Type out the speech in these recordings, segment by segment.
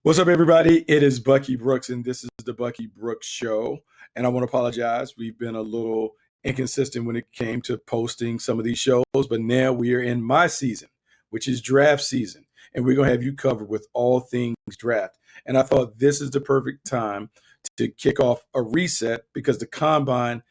What's up, everybody? It is Bucky Brooks, and this is the Bucky Brooks Show. And I want to apologize. We've been a little inconsistent when it came to posting some of these shows, but now we are in my season, which is draft season. And we're going to have you covered with all things draft. And I thought this is the perfect time to kick off a reset because the combine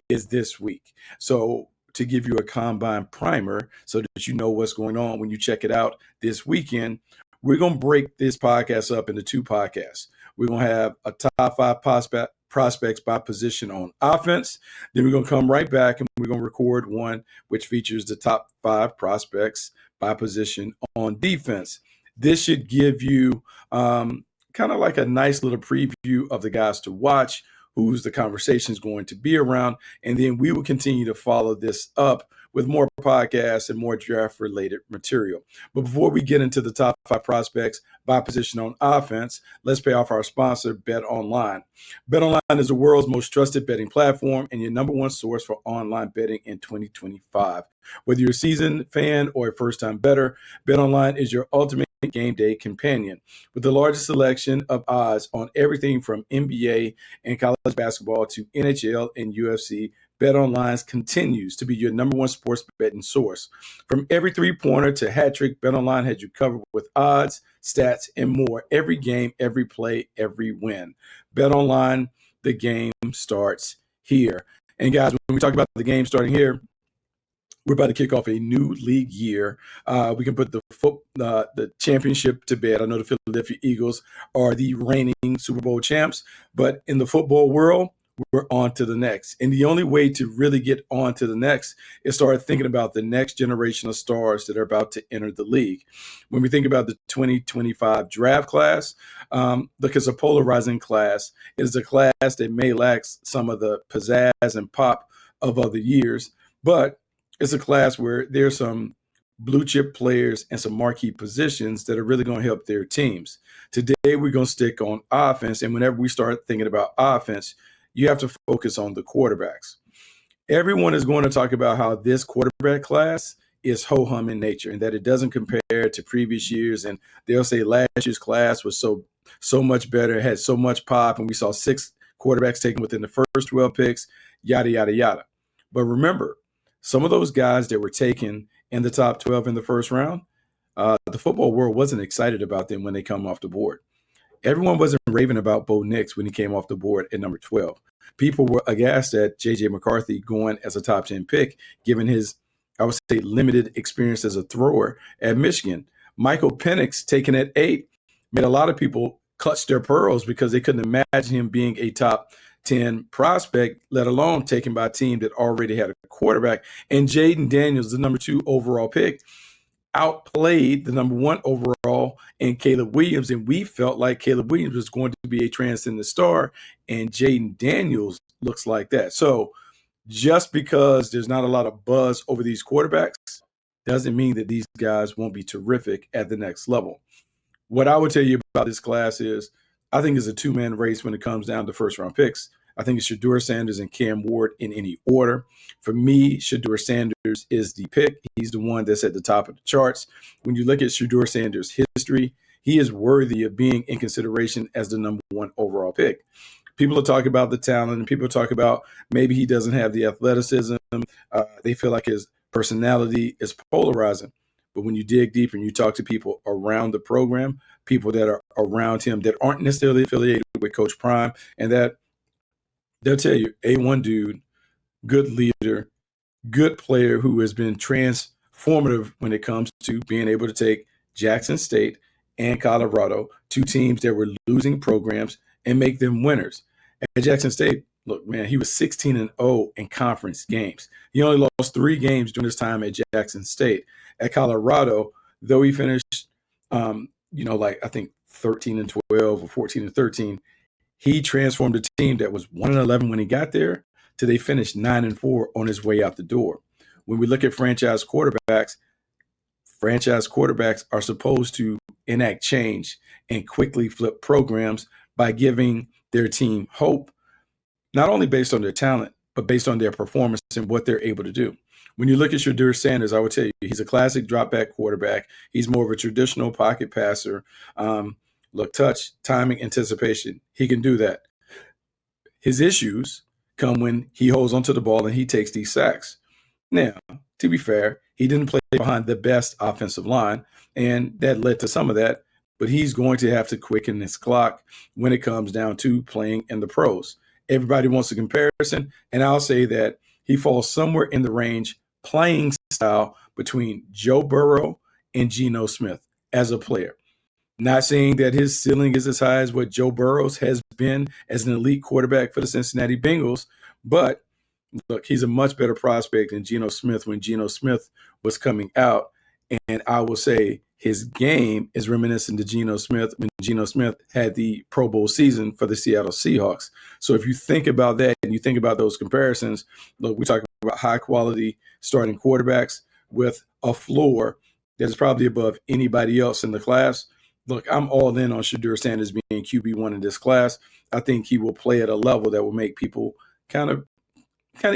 is this week. So to give you a combine primer so that you know what's going on when you check it out this weekend, we're going to break this podcast up into two podcasts. We're going to have a top five prospects by position on offense. Then we're going to come right back and we're going to record one which features the top five prospects by position on defense. This should give you kind of like a nice little preview of the guys to watch, who's the conversation is going to be around. And then we will continue to follow this up with more podcasts and more draft-related material. But before we get into the top five prospects by position on offense, let's pay off our sponsor, BetOnline. BetOnline is the world's most trusted betting platform and your number one source for online betting in 2025. Whether you're a seasoned fan or a first-time bettor, BetOnline is your ultimate game day companion. With the largest selection of odds on everything from NBA and college basketball to NHL and UFC, BetOnline continues to be your number one sports betting source. From every three-pointer to hat trick, BetOnline has you covered with odds, stats, and more. Every game, every play, every win. BetOnline, the game starts here. And guys, when we talk about the game starting here, we're about to kick off a new league year. We can put the championship to bed. I know the Philadelphia Eagles are the reigning Super Bowl champs, but in the football world, we're on to the next. And the only way to really get on to the next is start thinking about the next generation of stars that are about to enter the league. When we think about the 2025 draft class, look, it's a polarizing class. It is a class that may lack some of the pizzazz and pop of other years, but it's a class where there's some blue chip players and some marquee positions that are really going to help their teams. Today, we're going to stick on offense. And whenever we start thinking about offense, you have to focus on the quarterbacks. Everyone is going to talk about how this quarterback class is ho-hum in nature and that it doesn't compare to previous years. And they'll say last year's class was so much better, had so much pop, and we saw 6 quarterbacks taken within the first 12 picks, yada, yada, yada. But remember, some of those guys that were taken in the top 12 in the first round, the football world wasn't excited about them when they come off the board. Everyone wasn't raving about Bo Nix when he came off the board at number 12. People were aghast at J.J. McCarthy going as a top 10 pick, given his, I would say, limited experience as a thrower at Michigan. Michael Penix, taken at 8, made a lot of people clutch their pearls because they couldn't imagine him being a top 10 prospect, let alone taken by a team that already had a quarterback. And Jaden Daniels, the number 2 overall pick, outplayed the number 1 overall in Caleb Williams, and we felt like Caleb Williams was going to be a transcendent star, and Jaden Daniels looks like that. So just because there's not a lot of buzz over these quarterbacks doesn't mean that these guys won't be terrific at the next level. What I would tell you about this class is I think it's a two-man race when it comes down to first-round picks. I think it's Shedeur Sanders and Cam Ward in any order. For me, Shedeur Sanders is the pick. He's the one that's at the top of the charts. When you look at Shedeur Sanders' history, he is worthy of being in consideration as the number 1 overall pick. People are talking about the talent, and people talk about maybe he doesn't have the athleticism. They feel like his personality is polarizing. But when you dig deep and you talk to people around the program, people that are around him that aren't necessarily affiliated with Coach Prime, and that they'll tell you, A1 dude, good leader, good player who has been transformative when it comes to being able to take Jackson State and Colorado, 2 teams that were losing programs, and make them winners. At Jackson State, look, man, he was 16-0 in conference games. He only lost 3 games during his time at Jackson State. At Colorado, though he finished, I think 13-12 or 14-13, he transformed a team that was 1-11 when he got there to they finished 9-4 on his way out the door. When we look at franchise quarterbacks are supposed to enact change and quickly flip programs by giving their team hope, not only based on their talent, but based on their performance and what they're able to do. When you look at Shedeur Sanders, I would tell you he's a classic drop back quarterback. He's more of a traditional pocket passer. Look, touch, timing, anticipation. He can do that. His issues come when he holds onto the ball and he takes these sacks. Now, to be fair, he didn't play behind the best offensive line, and that led to some of that. But he's going to have to quicken his clock when it comes down to playing in the pros. Everybody wants a comparison, and I'll say that he falls somewhere in the range playing style between Joe Burrow and Geno Smith as a player. Not saying that his ceiling is as high as what Joe Burrow's has been as an elite quarterback for the Cincinnati Bengals, but look, he's a much better prospect than Geno Smith when Geno Smith was coming out. And I will say his game is reminiscent to Geno Smith when Geno Smith had the Pro Bowl season for the Seattle Seahawks. So if you think about that and you think about those comparisons, look, we're talking about high quality starting quarterbacks with a floor that is probably above anybody else in the class. Look, I'm all in on Shedeur Sanders being QB1 in this class. I think he will play at a level that will make people kind of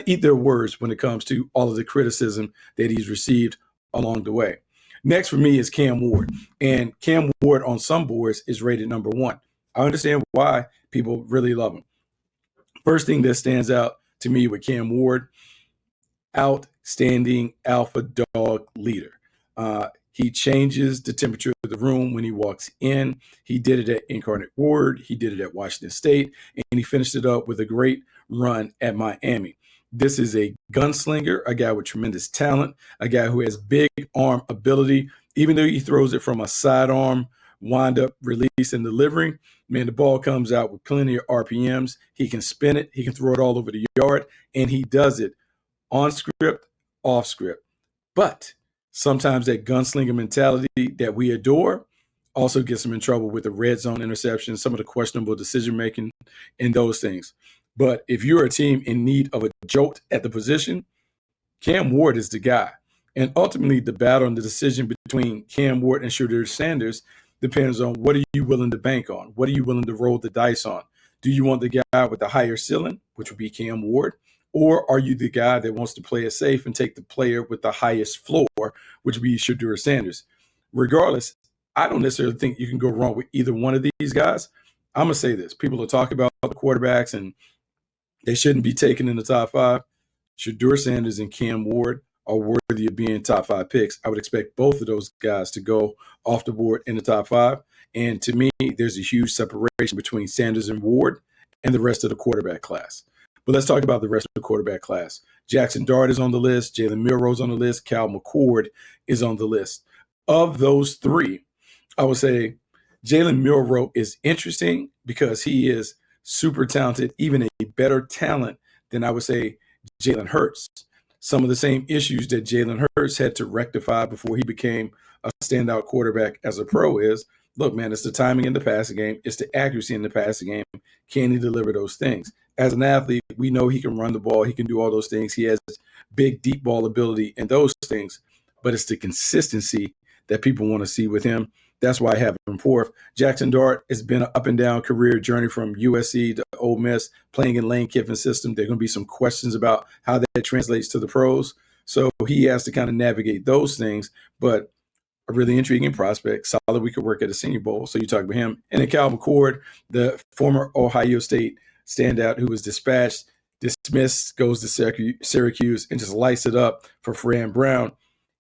eat their words when it comes to all of the criticism that he's received along the way. Next for me is Cam Ward. And Cam Ward on some boards is rated number 1. I understand why people really love him. First thing that stands out to me with Cam Ward, outstanding alpha dog leader. He changes the temperature of the room when he walks in. He did it at Incarnate Word. He did it at Washington State. And he finished it up with a great run at Miami. This is a gunslinger, a guy with tremendous talent, a guy who has big arm ability. Even though he throws it from a sidearm, wind up, release, and delivery, man, the ball comes out with plenty of RPMs. He can spin it. He can throw it all over the yard. And he does it on script, off script. But sometimes that gunslinger mentality that we adore also gets him in trouble with the red zone interception, some of the questionable decision-making and those things. But if you're a team in need of a jolt at the position, Cam Ward is the guy. And ultimately, the battle and the decision between Cam Ward and Shedeur Sanders depends on what are you willing to bank on? What are you willing to roll the dice on? Do you want the guy with the higher ceiling, which would be Cam Ward? Or are you the guy that wants to play it safe and take the player with the highest floor, which would be Shedeur Sanders? Regardless, I don't necessarily think you can go wrong with either one of these guys. I'm going to say this. People are talking about the quarterbacks and they shouldn't be taken in the top 5. Shedeur Sanders and Cam Ward are worthy of being top 5 picks. I would expect both of those guys to go off the board in the top 5. And to me, there's a huge separation between Sanders and Ward and the rest of the quarterback class. But let's talk about the rest of the quarterback class. Jackson Dart is on the list. Jalen Milroe is on the list. Cal McCord is on the list. Of those 3, I would say Jalen Milroe is interesting because he is super talented, even a better talent than I would say Jalen Hurts. Some of the same issues that Jalen Hurts had to rectify before he became a standout quarterback as a pro is, look, man, it's the timing in the passing game. It's the accuracy in the passing game. Can he deliver those things? As an athlete, we know he can run the ball. He can do all those things. He has big, deep ball ability and those things. But it's the consistency that people want to see with him. That's why I have him 4th. Jackson Dart has been an up and down career journey from USC to Ole Miss, playing in Lane Kiffin's system. There are going to be some questions about how that translates to the pros. So he has to kind of navigate those things. But a really intriguing prospect, solid we could work at a Senior Bowl. So you talk about him. And then Cal McCord, the former Ohio State standout who was dispatched, dismissed, goes to Syracuse, and just lights it up for Fran Brown.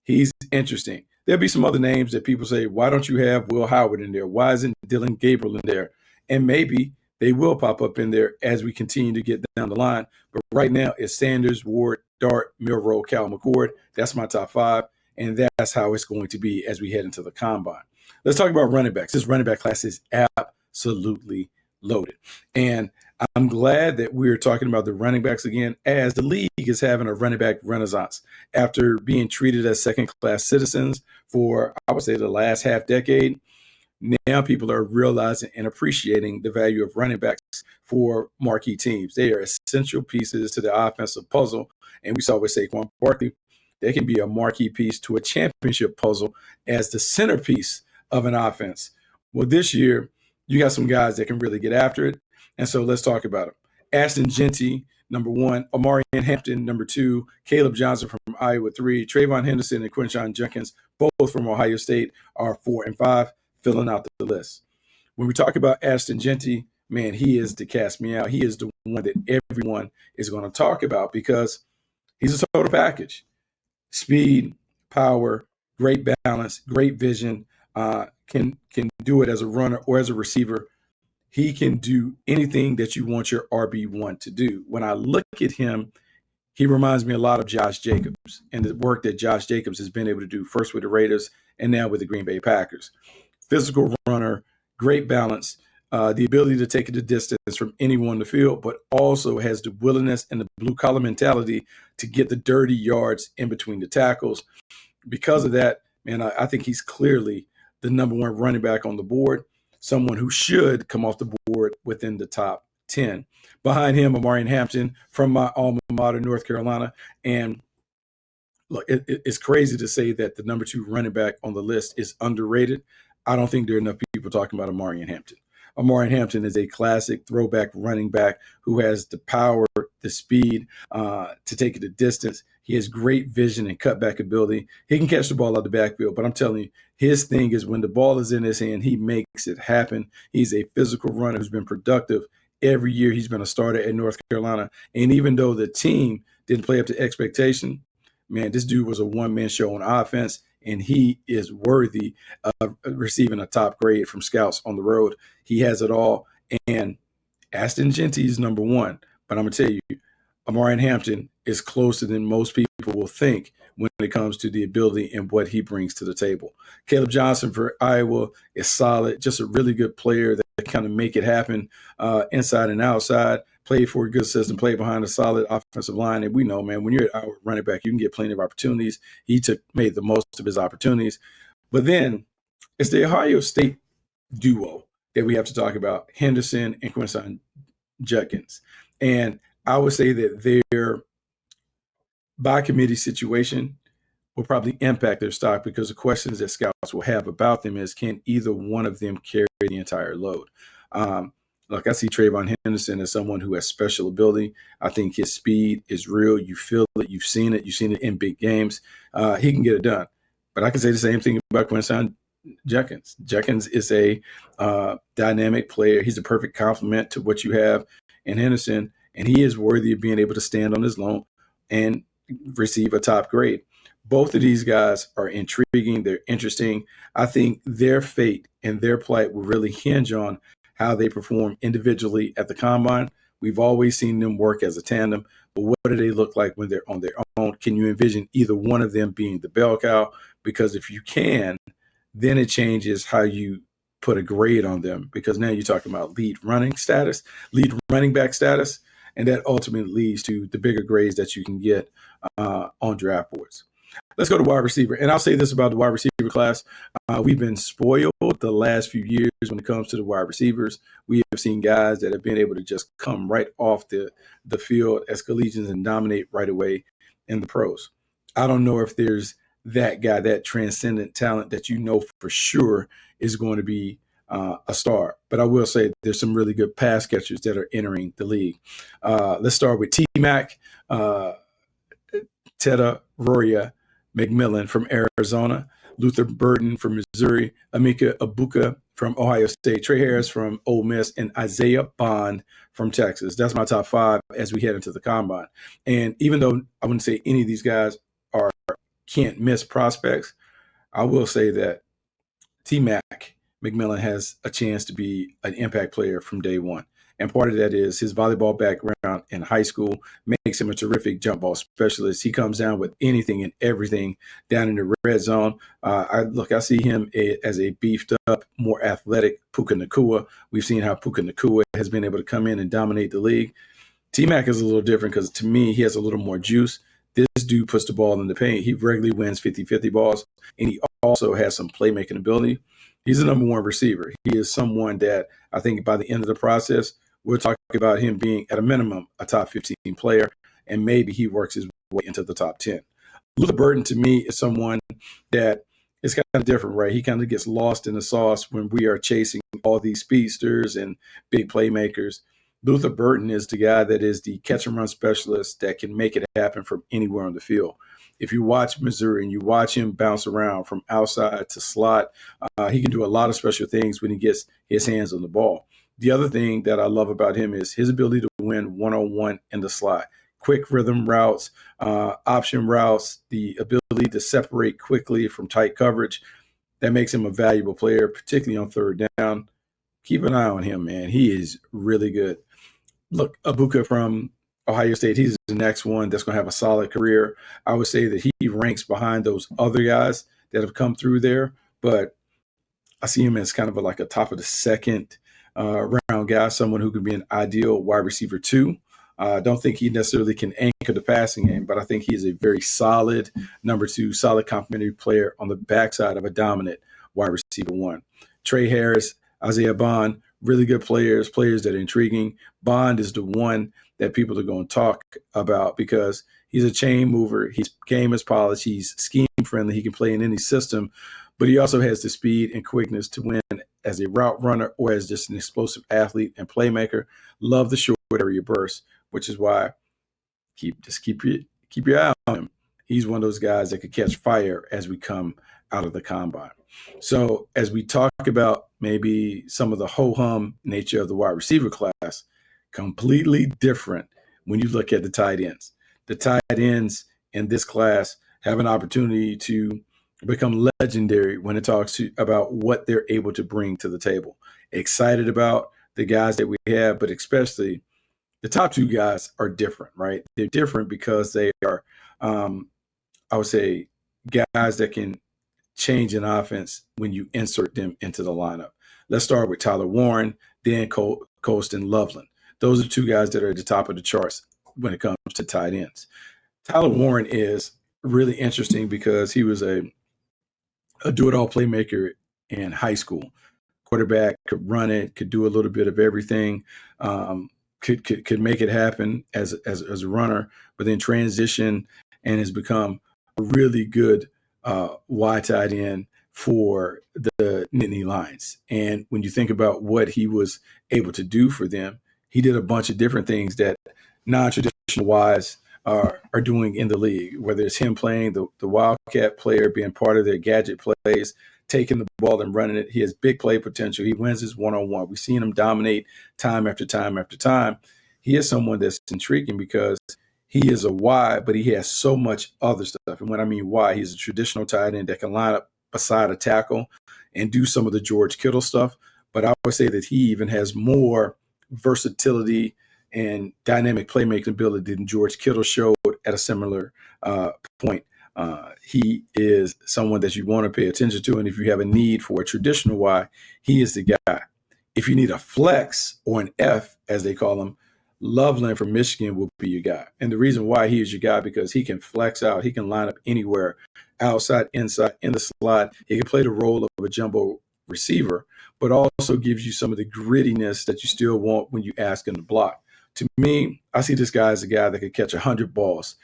He's interesting. There'll be some other names that people say, why don't you have Will Howard in there? Why isn't Dylan Gabriel in there? And maybe they will pop up in there as we continue to get down the line. But right now, it's Sanders, Ward, Dart, Milroe, Cal McCord. That's my top 5. And that's how it's going to be as we head into the combine. Let's talk about running backs. This running back class is absolutely loaded. And I'm glad that we're talking about the running backs again, as the league is having a running back renaissance after being treated as second-class citizens for, I would say, the last half decade. Now people are realizing and appreciating the value of running backs for marquee teams. They are essential pieces to the offensive puzzle. And we saw with Saquon Barkley, they can be a marquee piece to a championship puzzle as the centerpiece of an offense. Well, this year, you got some guys that can really get after it. And so let's talk about them. Ashton Jeanty, number 1. Omarian Hampton, number 2. Kaleb Johnson from Iowa, 3. trey'vyon Henderson and quinshon Judkins, both from Ohio State, are 4 and 5, filling out the list. When we talk about Ashton Jeanty, man, he is the cast me out. He is the one that everyone is going to talk about because he's a total package. Speed, power, great balance, great vision. Can do it as a runner or as a receiver. He can do anything that you want your RB1 to do. When I look at him, he reminds me a lot of Josh Jacobs and the work that Josh Jacobs has been able to do first with the Raiders and now with the Green Bay Packers. Physical runner, great balance, the ability to take it the distance from anyone in the field, but also has the willingness and the blue collar mentality to get the dirty yards in between the tackles. Because of that, man, I think he's clearly the number one running back on the board, someone who should come off the board within the top 10. Behind him, Omarian Hampton from my alma mater, North Carolina. And look, it's crazy to say that the number 2 running back on the list is underrated. I don't think there are enough people talking about Omarian Hampton. Omarian Hampton is a classic throwback running back who has the power, the speed to take it the distance. He has great vision and cutback ability. He can catch the ball out the backfield, but I'm telling you, his thing is when the ball is in his hand, he makes it happen. He's a physical runner who's been productive. Every year he's been a starter at North Carolina. And even though the team didn't play up to expectation, man, this dude was a one-man show on offense, and he is worthy of receiving a top grade from scouts on the road. He has it all. And Ashton Jeanty is number 1. But I'm going to tell you, Omarian Hampton is closer than most people will think when it comes to the ability and what he brings to the table. Kaleb Johnson for Iowa is solid, just a really good player that kind of make it happen inside and outside, play for a good system, play behind a solid offensive line. And we know, man, when you're a running back, you can get plenty of opportunities. He made the most of his opportunities. But then it's the Ohio State duo that we have to talk about, Henderson and quinshon Judkins. And I would say that their by committee situation will probably impact their stock because the questions that scouts will have about them is, can either one of them carry the entire load? Look, I see Trey'vyon Henderson as someone who has special ability. I think his speed is real. You feel it. You've seen it. You've seen it in big games. He can get it done. But I can say the same thing about quinshon Judkins. Judkins is a dynamic player. He's a perfect complement to what you have in Henderson, and he is worthy of being able to stand on his own and receive a top grade. Both of these guys are intriguing. They're interesting. I think their fate and their plight will really hinge on how they perform individually at the combine. We've always seen them work as a tandem, but what do they look like when they're on their own? Can you envision either one of them being the bell cow? Because if you can, then it changes how you put a grade on them, because now you're talking about lead running back status, and that ultimately leads to the bigger grades that you can get on draft boards. Let's go to wide receiver. And I'll say this about the wide receiver class. We've been spoiled the last few years when it comes to the wide receivers. We have seen guys that have been able to just come right off the field as collegians and dominate right away in the pros. I don't know if there's that guy, that transcendent talent that you know for sure is going to be a star. But I will say there's some really good pass catchers that are entering the league. Let's start with T-Mac, Teta Roya McMillian from Arizona, Luther Burden from Missouri, egbuka from Ohio State, Trey Harris from Ole Miss, and Isaiah Bond from Texas. That's my top 5 as we head into the combine. And even though I wouldn't say any of these guys are can't miss prospects, I will say that T-Mac McMillian has a chance to be an impact player from day one. And part of that is his volleyball background in high school makes him a terrific jump ball specialist. He comes down with anything and everything down in the red zone. I see him as a beefed up, more athletic Puka Nacua. We've seen how Puka Nacua has been able to come in and dominate the league. T-Mac is a little different because to me, he has a little more juice. This dude puts the ball in the paint. He regularly wins 50-50 balls, and he also has some playmaking ability. He's the number 1 receiver. He is someone that I think by the end of the process, we're talking about him being at a minimum a top 15 player, and maybe he works his way into the top 10. Luther Burden to me is someone that is kind of different, right? He kind of gets lost in the sauce when we are chasing all these speedsters and big playmakers. Luther Burden is the guy that is the catch and run specialist that can make it happen from anywhere on the field. if you watch Missouri and you watch him bounce around from outside to slot, he can do a lot of special things when he gets his hands on the ball. The other thing that I love about him is his ability to win one-on-one in the slot. Quick rhythm routes, option routes, the ability to separate quickly from tight coverage. That makes him a valuable player, particularly on third down. Keep an eye on him, man. He is really good. Look, Egbuka from Ohio State, he's the next one that's going to have a solid career. I would say that he ranks behind those other guys that have come through there, but I see him as kind of like a top of the second round guy, someone who could be an ideal wide receiver too. I don't think he necessarily can anchor the passing game, but I think he is a very solid number two, solid complementary player on the backside of a dominant wide receiver one. Trey Harris, Isaiah Bond, really good players that are intriguing. Bond is the one that people are going to talk about because he's a chain mover. His game is polished. He's scheme friendly. He can play in any system, but he also has the speed and quickness to win as a route runner or as just an explosive athlete and playmaker. Love the short area burst, which is why keep your eye on him. He's one of those guys that could catch fire as we come out of the combine. So as we talk about maybe some of the ho-hum nature of the wide receiver class, completely different when you look at the tight ends. The tight ends in this class have an opportunity to become legendary when it talks about what they're able to bring to the table. Excited about the guys that we have, but especially the top two guys are different, right? They're different because they are, I would say, guys that can change an offense when you insert them into the lineup. Let's start with Tyler Warren, then Colston, Loveland. Those are two guys that are at the top of the charts when it comes to tight ends. Tyler Warren is really interesting because he was a do-it-all playmaker in high school. Quarterback, could run it, could do a little bit of everything, could make it happen as a runner, but then transition and has become a really good wide tight end for the Nittany Lions. And when you think about what he was able to do for them, he did a bunch of different things that non-traditional wides are doing in the league, whether it's him playing the Wildcat player, being part of their gadget plays, taking the ball and running it. He has big play potential. He wins his one-on-one. We've seen him dominate time after time after time. He is someone that's intriguing because he is a wide, but he has so much other stuff. And when I mean wide, he's a traditional tight end that can line up beside a tackle and do some of the George Kittle stuff. But I would say that he even has more versatility and dynamic playmaking ability than George Kittle showed at a similar point. He is someone that you want to pay attention to. And if you have a need for a traditional Y, he is the guy. If you need a flex or an F, as they call him, Loveland from Michigan will be your guy. And the reason why he is your guy, because he can flex out. He can line up anywhere, outside, inside, in the slot. He can play the role of a jumbo receiver, but also gives you some of the grittiness that you still want when you ask him to block. To me, I see this guy as a guy that could catch 100 balls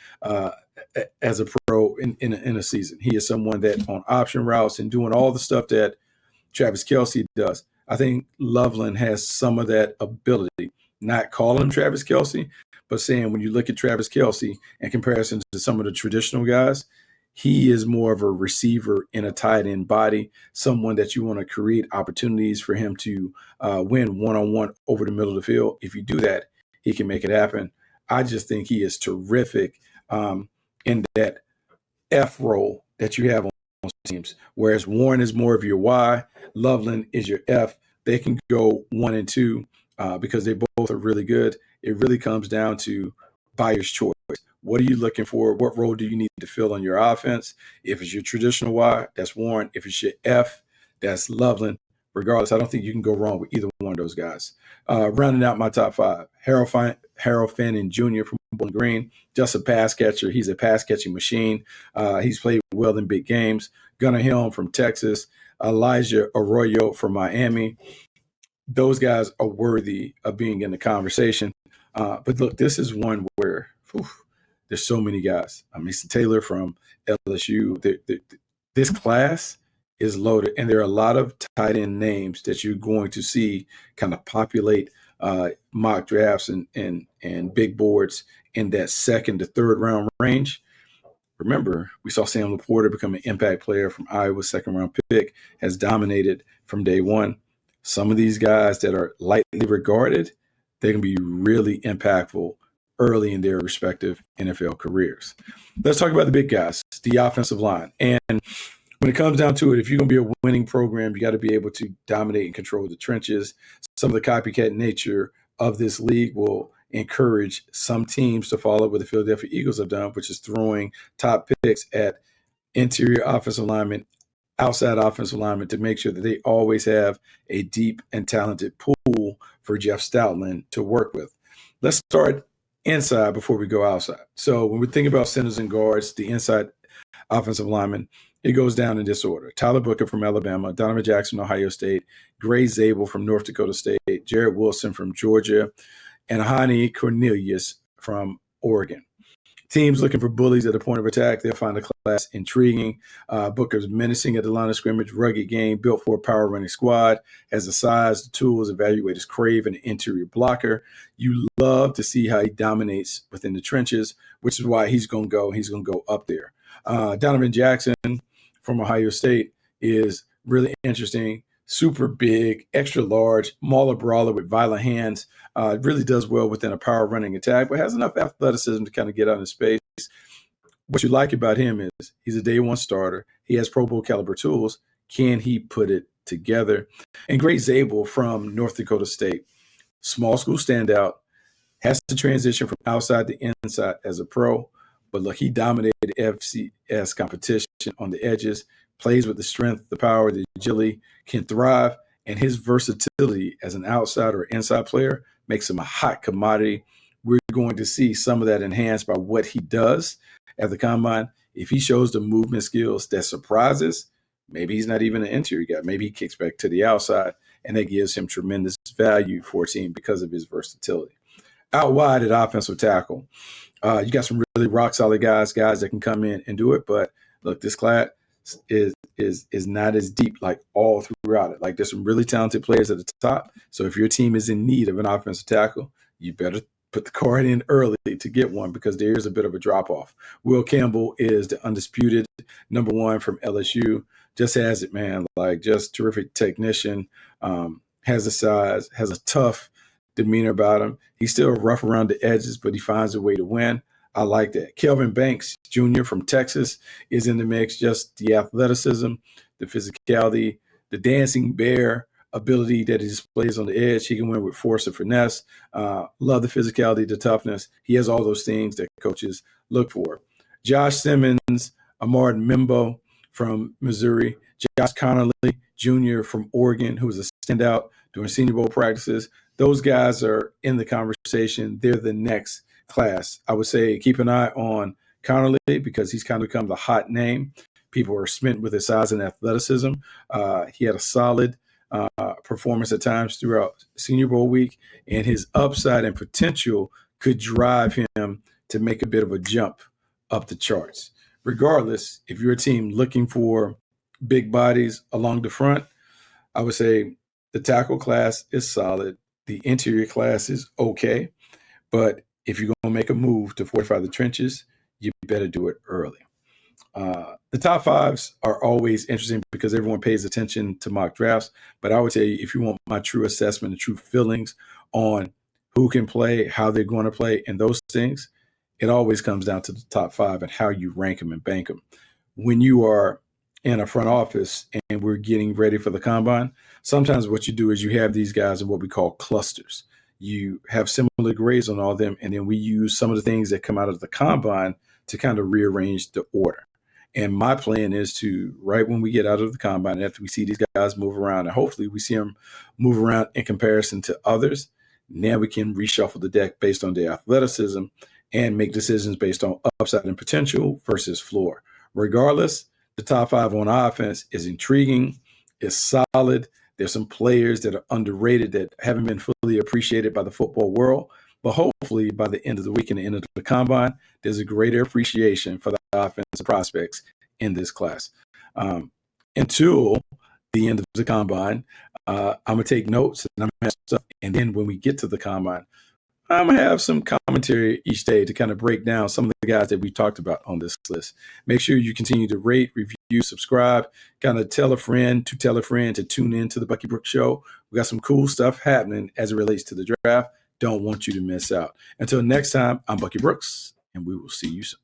as a pro in a season. He is someone that on option routes and doing all the stuff that Travis Kelce does. I think Loveland has some of that ability. Not calling him Travis Kelce, but saying when you look at Travis Kelce in comparison to some of the traditional guys, he is more of a receiver in a tight end body, someone that you want to create opportunities for him to win one-on-one over the middle of the field. If you do that, he can make it happen. I just think he is terrific in that F role that you have on teams, whereas Warren is more of your Y, Loveland is your F. They can go 1 and 2 because they both are really good. It really comes down to buyer's choice. What are you looking for? What role do you need to fill on your offense? If it's your traditional Y, that's Warren. If it's your F, that's Loveland. Regardless, I don't think you can go wrong with either one of those guys. Rounding out my top 5, Harold Fannin Jr. from Bowling Green, just a pass catcher. He's a pass catching machine. He's played well in big games. Gunnar Helm from Texas, Elijah Arroyo from Miami. Those guys are worthy of being in the conversation. But look, this is one where there's so many guys. Mason Taylor from LSU. This class is loaded, and there are a lot of tight end names that you're going to see kind of populate mock drafts and big boards in that second to third round range. Remember, we saw Sam Laporta become an impact player from Iowa's second-round pick, has dominated from day one. Some of these guys that are lightly regarded, they can be really impactful early in their respective NFL careers. Let's talk about the big guys, the offensive line. And when it comes down to it, if you're going to be a winning program, you got to be able to dominate and control the trenches. Some of the copycat nature of this league will encourage some teams to follow what the Philadelphia Eagles have done, which is throwing top picks at interior offensive linemen, outside offensive linemen, to make sure that they always have a deep and talented pool for Jeff Stoutland to work with. Let's start inside before we go outside. So when we think about centers and guards, the inside offensive linemen, it goes down in this order: Tyler Booker from Alabama, Donovan Jackson, Ohio State, Gray Zabel from North Dakota State, Jared Wilson from Georgia, and Ajani Cornelius from Oregon. Teams looking for bullies at the point of attack, they'll find the class intriguing. Booker's menacing at the line of scrimmage, rugged game, built for a power running squad, has the size, the tools, evaluators crave, and an interior blocker. You love to see how he dominates within the trenches, which is why he's going to go up there. Donovan Jackson from Ohio State is really interesting. Super big, extra large, mauler brawler with violent hands. Really does well within a power running attack, but has enough athleticism to kind of get out in space. What you like about him is he's a day one starter. He has Pro Bowl caliber tools. Can he put it together? And Gray Zabel from North Dakota State, small school standout, has to transition from outside to inside as a pro. But look, he dominated FCS competition on the edges, plays with the strength, the power, the agility, can thrive, and his versatility as an outside or inside player makes him a hot commodity. We're going to see some of that enhanced by what he does at the combine. If he shows the movement skills that surprises, maybe he's not even an interior guy. Maybe he kicks back to the outside, and that gives him tremendous value for a team because of his versatility. Out wide at offensive tackle, you got some really rock-solid guys that can come in and do it. But look, this class is not as deep like all throughout it. Like, there's some really talented players at the top. So if your team is in need of an offensive tackle, you better put the card in early to get one, because there is a bit of a drop-off. Will Campbell is the undisputed number one from LSU. Just has it, man. Like, just terrific technician, has the size, has a tough demeanor about him. He's still rough around the edges, but he finds a way to win. I like that. Kelvin Banks Jr. from Texas is in the mix. Just the athleticism, the physicality, the dancing bear ability that he displays on the edge. He can win with force and finesse. Love the physicality, the toughness. He has all those things that coaches look for. Josh Simmons, Ahmad Mimbo from Missouri, Josh Connolly Jr. from Oregon, who was a standout during Senior Bowl practices. Those guys are in the conversation. They're the next class. I would say keep an eye on Connolly, because he's kind of become the hot name. People are smitten with his size and athleticism. He had a solid performance at times throughout Senior Bowl week, and his upside and potential could drive him to make a bit of a jump up the charts. Regardless, if you're a team looking for big bodies along the front, I would say the tackle class is solid. The interior class is okay. But if you're going to make a move to fortify the trenches, you better do it early. The top fives are always interesting because everyone pays attention to mock drafts. But I would say, if you want my true assessment and true feelings on who can play, how they're going to play, and those things, it always comes down to the top five and how you rank them and bank them. When you are in a front office and we're getting ready for the combine, sometimes what you do is you have these guys in what we call clusters. You have similar grades on all of them, and then we use some of the things that come out of the combine to kind of rearrange the order. And my plan is to, right when we get out of the combine, after we see these guys move around, and hopefully we see them move around in comparison to others, now we can reshuffle the deck based on their athleticism and make decisions based on upside and potential versus floor. Regardless, the top five on offense is intriguing, is solid. There's some players that are underrated that haven't been fully appreciated by the football world. But hopefully by the end of the week and the end of the combine, there's a greater appreciation for the offensive prospects in this class. Until the end of the combine, I'm going to take notes and I'm going to have stuff. And then when we get to the combine, I'm going to have some commentary each day to kind of break down some of guys that we talked about on this list. Make sure you continue to rate, review, subscribe, kind of tell a friend to tune in to the Bucky Brooks Show. We got some cool stuff happening as it relates to the draft. Don't want you to miss out. Until next time, I'm Bucky Brooks, and we will see you soon.